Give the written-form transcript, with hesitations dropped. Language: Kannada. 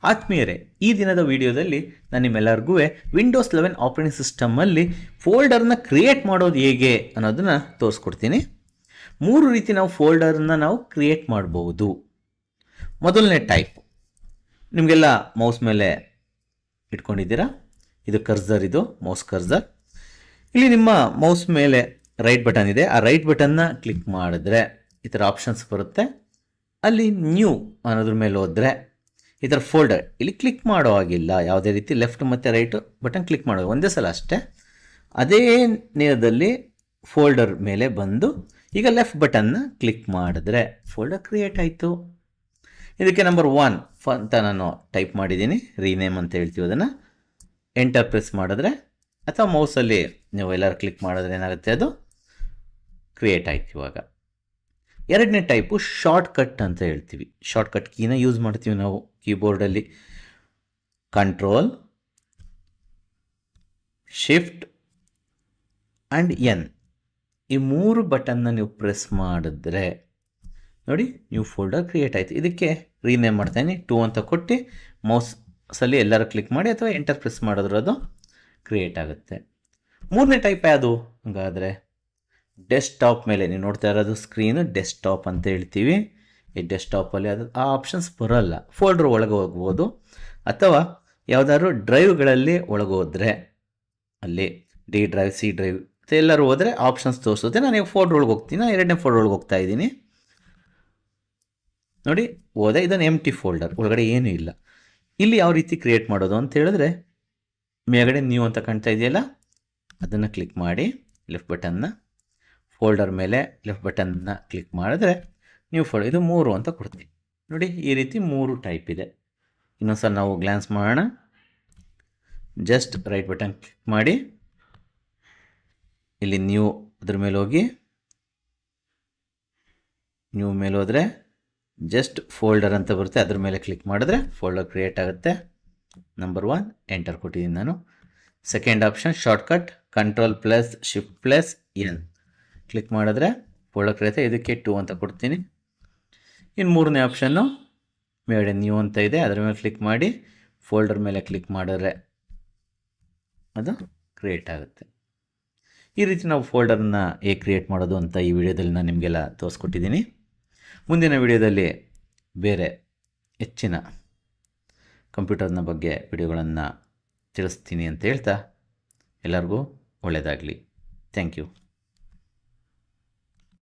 ಆತ್ಮೀಯರೇ, ಈ ದಿನದ ವಿಡಿಯೋದಲ್ಲಿ ನಾನು ನಿಮ್ಮೆಲ್ಲರಿಗೂ ವಿಂಡೋಸ್ 11 ಆಪರೇಟಿಂಗ್ ಸಿಸ್ಟಮಲ್ಲಿ ಫೋಲ್ಡರ್ನ ಕ್ರಿಯೇಟ್ ಮಾಡೋದು ಹೇಗೆ ಅನ್ನೋದನ್ನು ತೋರಿಸ್ಕೊಡ್ತೀನಿ. 3 ರೀತಿ ನಾವು ಫೋಲ್ಡರ್ನ ನಾವು ಕ್ರಿಯೇಟ್ ಮಾಡ್ಬೋದು. ಮೊದಲನೇ ಟೈಪ್, ನಿಮಗೆಲ್ಲ ಮೌಸ್ ಮೇಲೆ ಇಟ್ಕೊಂಡಿದ್ದೀರಾ, ಇದು ಕರ್ಸರ್, ಇದು ಮೌಸ್ ಕರ್ಸರ್. ಇಲ್ಲಿ ನಿಮ್ಮ ಮೌಸ್ ಮೇಲೆ ರೈಟ್ ಬಟನ್ ಇದೆ, ಆ ರೈಟ್ ಬಟನ್ನ ಕ್ಲಿಕ್ ಮಾಡಿದ್ರೆ ಈ ಥರ ಆಪ್ಷನ್ಸ್ ಬರುತ್ತೆ. ಅಲ್ಲಿ ನ್ಯೂ ಅನ್ನೋದ್ರ ಮೇಲೆ ಹೋದರೆ ಈ ಥರ ಫೋಲ್ಡರ್ ಇಲ್ಲಿ ಕ್ಲಿಕ್ ಮಾಡೋ ಆಗಿಲ್ಲ, ಯಾವುದೇ ರೀತಿ ಲೆಫ್ಟ್ ಮತ್ತು ರೈಟ್ ಬಟನ್ ಕ್ಲಿಕ್ ಮಾಡೋ ಒಂದೇ ಸಲ ಅಷ್ಟೇ. ಅದೇ ನೇರದಲ್ಲಿ ಫೋಲ್ಡರ್ ಮೇಲೆ ಬಂದು ಈಗ ಲೆಫ್ಟ್ ಬಟನ್ನ ಕ್ಲಿಕ್ ಮಾಡಿದ್ರೆ ಫೋಲ್ಡರ್ ಕ್ರಿಯೇಟ್ ಆಯಿತು. ಇದಕ್ಕೆ ನಂಬರ್ 1 ಅಂತ ನಾನು ಟೈಪ್ ಮಾಡಿದ್ದೀನಿ, ರೀನೇಮ್ ಅಂತ ಹೇಳ್ತೀವಿ. ಅದನ್ನು ಎಂಟರ್ ಪ್ರೆಸ್ ಮಾಡಿದ್ರೆ ಅಥವಾ ಮೌಸಲ್ಲಿ ನೀವು ಎಲ್ಲರೂ ಕ್ಲಿಕ್ ಮಾಡಿದ್ರೆ ಏನಾಗುತ್ತೆ, ಅದು ಕ್ರಿಯೇಟ್ ಆಯ್ತು. ಇವಾಗ ಎರಡನೇ ಟೈಪು ಶಾರ್ಟ್ ಕಟ್ ಅಂತ ಹೇಳ್ತೀವಿ. ಶಾರ್ಟ್ ಕಟ್ ಕೀನ ಯೂಸ್ ಮಾಡ್ತೀವಿ ನಾವು ಕೀಬೋರ್ಡಲ್ಲಿ. ಕಂಟ್ರೋಲ್, ಶಿಫ್ಟ್ ಆ್ಯಂಡ್ ಎನ್, ಈ 3 ಬಟನ್ನ ನೀವು ಪ್ರೆಸ್ ಮಾಡಿದ್ರೆ ನೋಡಿ ನ್ಯೂ ಫೋಲ್ಡರ್ ಕ್ರಿಯೇಟ್ ಆಯಿತು. ಇದಕ್ಕೆ ರೀನೇಮ್ ಮಾಡ್ತಾಯಿನಿ, 2 ಅಂತ ಕೊಟ್ಟು ಮೌಸಲ್ಲಿ ಎಲ್ಲರೂ ಕ್ಲಿಕ್ ಮಾಡಿ ಅಥವಾ ಎಂಟರ್ ಪ್ರೆಸ್ ಮಾಡಿದ್ರೆ ಅದು ಕ್ರಿಯೇಟ್ ಆಗುತ್ತೆ. ಮೂರನೇ ಟೈಪ್ ಯಾವುದು ಹಂಗಾದರೆ, ಡೆಸ್ಕ್ಟಾಪ್ ಮೇಲೆ ನೀವು ನೋಡ್ತಾ ಇರೋದು ಸ್ಕ್ರೀನು ಡೆಸ್ಕ್ಟಾಪ್ ಅಂತ ಹೇಳ್ತೀವಿ. ಈ ಡೆಸ್ಕ್ಟಾಪಲ್ಲಿ ಅದು ಆ ಆಪ್ಷನ್ಸ್ ಬರೋಲ್ಲ, ಫೋಲ್ಡ್ರ್ ಒಳಗೆ ಹೋಗ್ಬೋದು. ಅಥವಾ ಯಾವುದಾದ್ರು ಡ್ರೈವ್ಗಳಲ್ಲಿ ಒಳಗೋದ್ರೆ ಅಲ್ಲಿ ಡಿ ಡ್ರೈವ್, ಸಿ ಡ್ರೈವ್ ಮತ್ತು ಎಲ್ಲರೂ ಹೋದರೆ ಆಪ್ಷನ್ಸ್ ತೋರಿಸುತ್ತೆ. ನಾನು ಈಗ ಫೋಲ್ಡ್ರ್ ಒಳಗೆ ಹೋಗ್ತೀನಿ, ನಾನು ಎರಡನೇ ಫೋಲ್ಡ್ರ್ ಒಳಗೆ ಹೋಗ್ತಾ ಇದ್ದೀನಿ. ನೋಡಿ ಹೋದೆ, ಇದನ್ನು ಎಂಟಿ ಫೋಲ್ಡರ್, ಒಳಗಡೆ ಏನೂ ಇಲ್ಲ. ಇಲ್ಲಿ ಯಾವ ರೀತಿ ಕ್ರಿಯೇಟ್ ಮಾಡೋದು ಅಂತ ಹೇಳಿದ್ರೆ, ಮೇಲ್ಗಡೆ ನ್ಯೂ ಅಂತ ಕಾಣ್ತಾ ಇದೆಯಲ್ಲ, ಅದನ್ನು ಕ್ಲಿಕ್ ಮಾಡಿ ಲೆಫ್ಟ್ ಬಟನ್ನ, ಫೋಲ್ಡರ್ ಮೇಲೆ ಲೆಫ್ಟ್ ಬಟನ್ನ ಕ್ಲಿಕ್ ಮಾಡಿದ್ರೆ ನ್ಯೂ ಫೋಲ್ಡರ್, ಇದು 3 ಅಂತ ಕೊಡ್ತೀವಿ. ನೋಡಿ ಈ ರೀತಿ 3 ಟೈಪ್ ಇದೆ. ಇನ್ನೊಂದು ಸಲ ನಾವು ಗ್ಲಾನ್ಸ್ ಮಾಡೋಣ. ಜಸ್ಟ್ ರೈಟ್ ಬಟನ್ ಕ್ಲಿಕ್ ಮಾಡಿ ಇಲ್ಲಿ ನ್ಯೂ ಅದ್ರ ಮೇಲೆ ಹೋಗಿ, ನ್ಯೂ ಮೇಲೆ ಹೋದರೆ ಜಸ್ಟ್ ಫೋಲ್ಡರ್ ಅಂತ ಬರುತ್ತೆ, ಅದ್ರ ಮೇಲೆ ಕ್ಲಿಕ್ ಮಾಡಿದ್ರೆ ಫೋಲ್ಡರ್ ಕ್ರಿಯೇಟ್ ಆಗುತ್ತೆ. ನಂಬರ್ 1 ಎಂಟರ್ ಕೊಟ್ಟಿದ್ದೀನಿ ನಾನು. Second option shortcut, control plus shift plus N click ಮಾಡಿದ್ರೆ ಫೋಲ್ಡರ್ ಕ್ರಿಯೇಟ್, ಇದಕ್ಕೆ 2 ಅಂತ ಕೊಡ್ತೀನಿ. ಇನ್ನು ಮೂರನೇ ಆಪ್ಷನ್ನು ಮೇಲ್ಗಡೆ ನ್ಯೂ ಅಂತ ಇದೆ, ಅದರ ಮೇಲೆ ಕ್ಲಿಕ್ ಮಾಡಿ ಫೋಲ್ಡರ್ ಮೇಲೆ ಕ್ಲಿಕ್ ಮಾಡಿದ್ರೆ ಅದು ಕ್ರಿಯೇಟ್ ಆಗುತ್ತೆ. ಈ ರೀತಿ ನಾವು ಫೋಲ್ಡರ್ನ ಹೇಗೆ ಕ್ರಿಯೇಟ್ ಮಾಡೋದು ಅಂತ ಈ ವಿಡಿಯೋದಲ್ಲಿ ನಾನು ನಿಮಗೆಲ್ಲ ತೋರಿಸ್ಕೊಟ್ಟಿದ್ದೀನಿ. ಮುಂದಿನ ವಿಡಿಯೋದಲ್ಲಿ ಬೇರೆ ಹೆಚ್ಚಿನ ಕಂಪ್ಯೂಟರ್ನ ಬಗ್ಗೆ ವಿಡಿಯೋಗಳನ್ನು ತಿಳಿಸ್ತೀನಿ ಅಂತ ಹೇಳ್ತಾ ಎಲ್ಲರಿಗೂ ಒಳ್ಳೆಯದಾಗಲಿ. Thank you.